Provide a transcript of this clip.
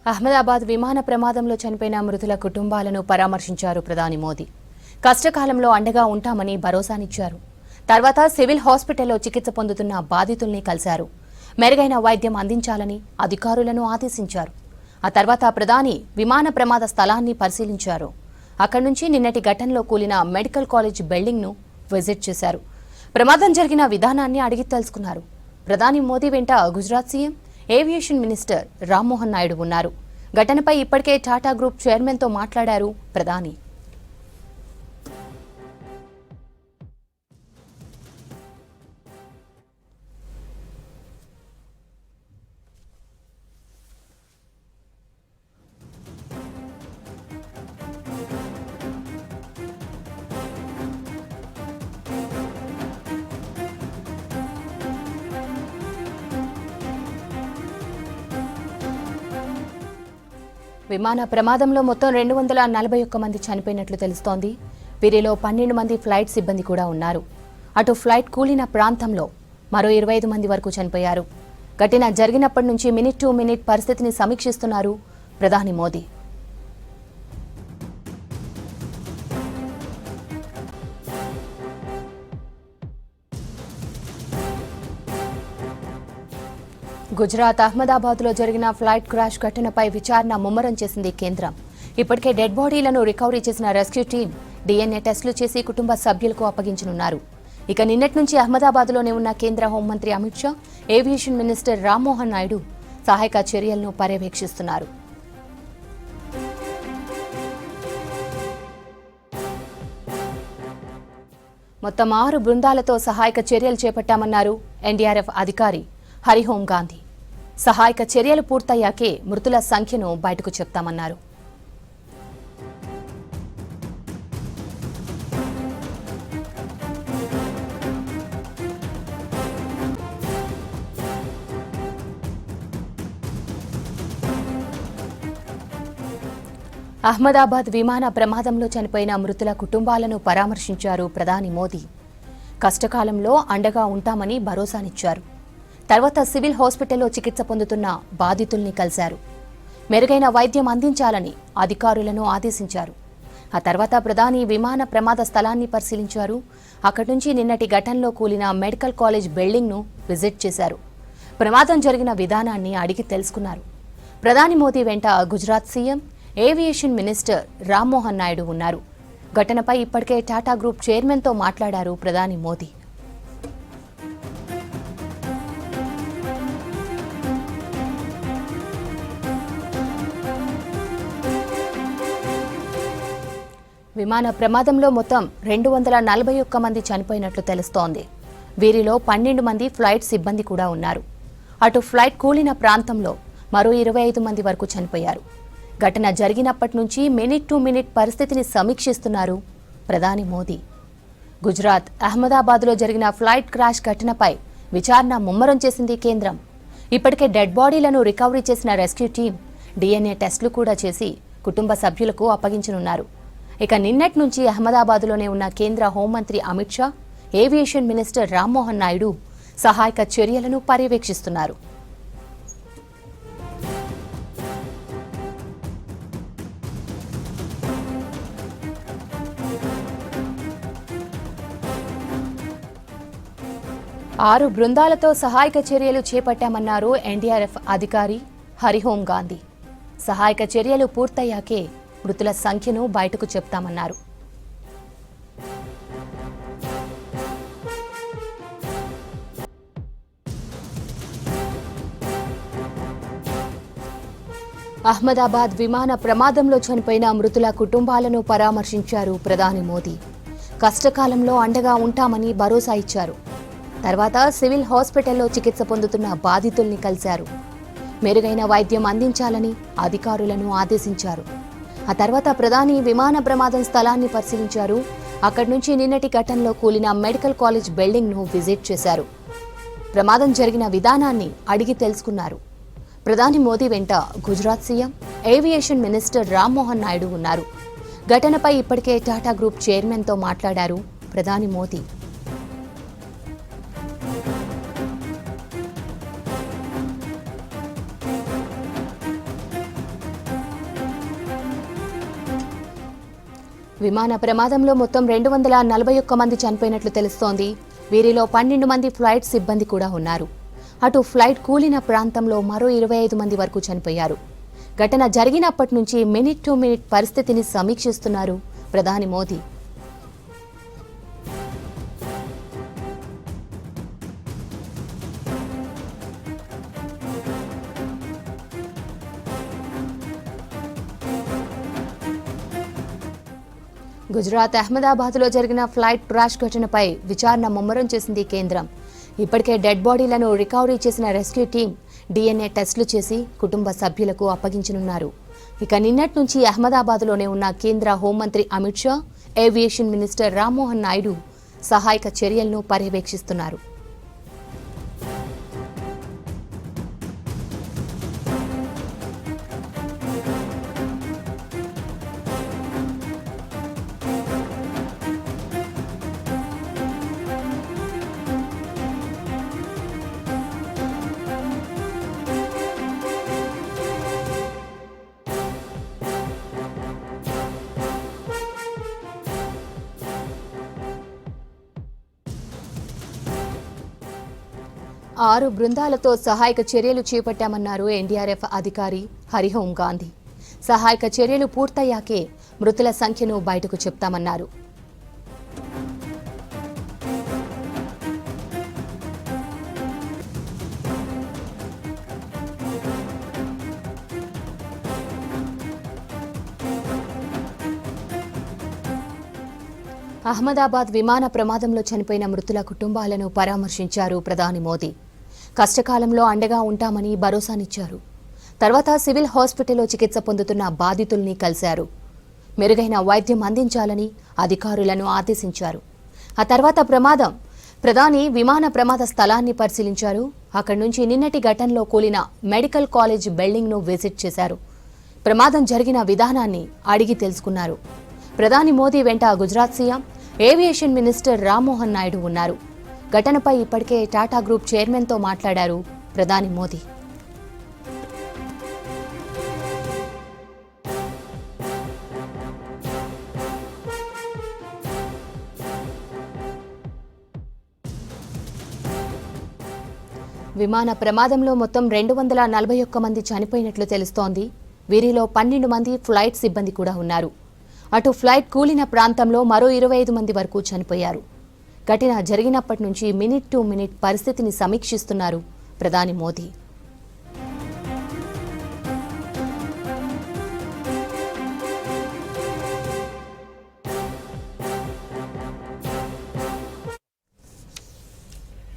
అహ్మదాబాద్ విమాన ప్రమాదంలో చనిపోయిన మృతుల కుటుంబాలను పరామర్శించారు ప్రధాని మోదీ. కష్టకాలంలో అండగా ఉంటామని భరోసానిచ్చారు. తర్వాత సివిల్ హాస్పిటల్లో చికిత్స పొందుతున్న బాధితుల్ని కలిశారు. మెరుగైన వైద్యం అందించాలని అధికారులను ఆదేశించారు. ఆ తర్వాత ప్రధాని విమాన ప్రమాద స్థలాన్ని పరిశీలించారు. అక్కడి నుంచి నిన్నటి ఘటనలో కూలిన మెడికల్ కాలేజ్ బిల్డింగ్ను విజిట్ చేశారు. ప్రమాదం జరిగిన విధానాన్ని అడిగి తెలుసుకున్నారు. ప్రధాని మోదీ వెంట Gujarat CM, aviation minister Rammohan Naidu ఉన్నారు. ఘటనపై ఇప్పటికే టాటా గ్రూప్ చైర్మన్తో మాట్లాడారు ప్రధాని. విమాన ప్రమాదంలో మొత్తం 241 మంది చనిపోయినట్లు తెలుస్తోంది. వీరిలో 12 మంది ఫ్లైట్ సిబ్బంది కూడా ఉన్నారు. అటు ఫ్లైట్ కూలిన ప్రాంతంలో మరో 25 మంది వరకు చనిపోయారు. ఘటన జరిగినప్పటి నుంచి మినిట్ టు మినిట్ పరిస్థితిని సమీక్షిస్తున్నారు ప్రధాని మోదీ. గుజరాత్ అహ్మదాబాద్లో జరిగిన ఫ్లైట్ క్రాష్ ఘటనపై విచారణ ముమ్మరం చేసింది కేంద్రం. ఇప్పటికే డెడ్ బాడీలను రికవరీ చేసిన రెస్క్యూ టీం DNA టెస్టులు చేసి కుటుంబ సభ్యులకు అప్పగించనున్నారు. ఇక నిన్నటి నుంచి అహ్మదాబాద్లోనే ఉన్న కేంద్ర హోంమంత్రి అమిత్ షా, ఏవియేషన్ మినిస్టర్ రామ్మోహన్ నాయుడు సహాయక చర్యలను పర్యవేక్షిస్తున్నారు. మొత్తం 6 బృందాలతో సహాయక చర్యలు చేపట్టామన్నారు NDRF అధికారి హరిహోం గాంధీ. సహాయక చర్యలు పూర్తయ్యాకే మృతుల సంఖ్యను బయటకు చెప్తామన్నారు. అహ్మదాబాద్ విమాన ప్రమాదంలో చనిపోయిన మృతుల కుటుంబాలను పరామర్శించారు ప్రధాని మోదీ. కష్టకాలంలో అండగా ఉంటామని భరోసానిచ్చారు. తర్వాత సివిల్ హాస్పిటల్లో చికిత్స పొందుతున్న బాధితుల్ని కలిశారు. మెరుగైన వైద్యం అందించాలని అధికారులను ఆదేశించారు. ఆ తర్వాత ప్రధాని విమాన ప్రమాద స్థలాన్ని పరిశీలించారు. అక్కడి నుంచి నిన్నటి ఘటనలో కూలిన మెడికల్ కాలేజ్ బిల్డింగ్ను విజిట్ చేశారు. ప్రమాదం జరిగిన విధానాన్ని అడిగి తెలుసుకున్నారు. ప్రధాని మోదీ వెంట Gujarat CM, aviation minister Rammohan Naidu ఉన్నారు. ఘటనపై ఇప్పటికే టాటా గ్రూప్ చైర్మన్తో మాట్లాడారు ప్రధాని మోదీ. విమాన ప్రమాదంలో మొత్తం 241 మంది చనిపోయినట్లు తెలుస్తోంది. వీరిలో 12 మంది ఫ్లైట్ సిబ్బంది కూడా ఉన్నారు. అటు ఫ్లైట్ కూలిన ప్రాంతంలో మరో 25 మంది వరకు చనిపోయారు. ఘటన జరిగినప్పటి నుంచి మినిట్ టు మినిట్ పరిస్థితిని సమీక్షిస్తున్నారు ప్రధాని మోదీ. గుజరాత్ అహ్మదాబాద్లో జరిగిన ఫ్లైట్ క్రాష్ ఘటనపై విచారణ ముమ్మరం చేసింది కేంద్రం. ఇప్పటికే డెడ్ బాడీలను రికవరీ చేసిన రెస్క్యూ టీం DNA టెస్టులు కూడా చేసి కుటుంబ సభ్యులకు అప్పగించనున్నారు. ఇక నిన్నటి నుంచి అహ్మదాబాద్లోనే ఉన్న కేంద్ర హోంమంత్రి అమిత్ షా, ఏవియేషన్ మినిస్టర్ రామ్మోహన్ నాయుడు సహాయక చర్యలను పర్యవేక్షిస్తున్నారు. ఆరు బృందాలతో సహాయక చర్యలు చేపట్టామన్నారు NDRF అధికారి హరిహోం గాంధీ. సహాయక చర్యలు పూర్తయ్యాకే మృతుల సంఖ్యను బయటకు చెప్తామన్నారు. అహ్మదాబాద్ విమాన ప్రమాదంలో చనిపోయిన మృతుల కుటుంబాలను పరామర్శించారు ప్రధాని మోదీ. కష్టకాలంలో అండగా ఉంటామని భరోసా ఇచ్చారు. తర్వాత సివిల్ హాస్పిటల్లో చికిత్స పొందుతున్న బాధితుల్ని కలిశారు. మెరుగైన వైద్యం అందించాలని అధికారులను ఆదేశించారు. ఆ తర్వాత ప్రధాని విమాన ప్రమాదం స్థలాన్ని పరిశీలించారు. అక్కడి నుంచి నిన్నటి ఘటనలో కూలిన మెడికల్ కాలేజ్ బిల్డింగ్ను విజిట్ చేశారు. ప్రమాదం జరిగిన విధానాన్ని అడిగి తెలుసుకున్నారు. ప్రధాని మోదీ వెంట Gujarat CM, aviation minister Rammohan Naidu ఉన్నారు. ఘటనపై ఇప్పటికే టాటా గ్రూప్ చైర్మన్తో మాట్లాడారు ప్రధాని మోదీ. విమాన ప్రమాదంలో మొత్తం 241 మంది చనిపోయినట్లు తెలుస్తోంది. వీరిలో 12 మంది ఫ్లైట్ సిబ్బంది కూడా ఉన్నారు. అటు ఫ్లైట్ కూలిన ప్రాంతంలో మరో 25 మంది వరకు చనిపోయారు. ఘటన జరిగినప్పటి నుంచి మినిట్ టు మినిట్ పరిస్థితిని సమీక్షిస్తున్నారు ప్రధాని మోదీ. గుజరాత్ అహ్మదాబాద్లో జరిగిన ఫ్లైట్ క్రాష్ ఘటనపై విచారణ ముమ్మరం చేసింది కేంద్రం. ఇప్పటికే డెడ్ బాడీలను రికవరీ చేసిన రెస్క్యూ టీం DNA టెస్టులు చేసి కుటుంబ సభ్యులకు అప్పగించనున్నారు. ఇక నిన్నటి నుంచి అహ్మదాబాద్లోనే ఉన్న కేంద్ర హోంమంత్రి అమిత్ షా, ఏవియేషన్ మినిస్టర్ రామ్మోహన్ నాయుడు సహాయక చర్యలను పర్యవేక్షిస్తున్నారు. ఆరు బృందాలతో సహాయక చర్యలు చేపట్టామన్నారు ఎన్డీఆర్ఎఫ్ అధికారి హరిహోం గాంధీ. సహాయక చర్యలు పూర్తయ్యాకే మృతుల సంఖ్యను బయటకు చెప్తామన్నారు. అహ్మదాబాద్ విమాన ప్రమాదంలో చనిపోయిన మృతుల కుటుంబాలను పరామర్శించారు ప్రధాని మోదీ. కష్టకాలంలో అండగా ఉంటామని భరోసానిచ్చారు. తర్వాత సివిల్ హాస్పిటల్లో చికిత్స పొందుతున్న బాధితుల్ని కలిశారు. మెరుగైన వైద్యం అందించాలని అధికారులను ఆదేశించారు. ఆ తర్వాత ప్రధాని విమాన ప్రమాద స్థలాన్ని పరిశీలించారు. అక్కడి నుంచి నిన్నటి ఘటనలో కూలిన మెడికల్ కాలేజ్ బిల్డింగ్ను విజిట్ చేశారు. ప్రమాదం జరిగిన విధానాన్ని అడిగి తెలుసుకున్నారు. ప్రధాని మోదీ వెంట Gujarat CM, aviation minister Rammohan Naidu ఉన్నారు. ఘటనపై ఇప్పటికే టాటా గ్రూప్ చైర్మన్తో మాట్లాడారు ప్రధాని మోదీ. విమాన ప్రమాదంలో మొత్తం 241 మంది చనిపోయినట్లు తెలుస్తోంది. వీరిలో 12 మంది ఫ్లైట్ సిబ్బంది కూడా ఉన్నారు. అటు ఫ్లైట్ కూలిన ప్రాంతంలో మరో 25 మంది వరకు చనిపోయారు. ఘటన జరిగినప్పటి నుంచి మినిట్ టు మినిట్ పరిస్థితిని సమీక్షిస్తున్నారు ప్రధాని మోదీ.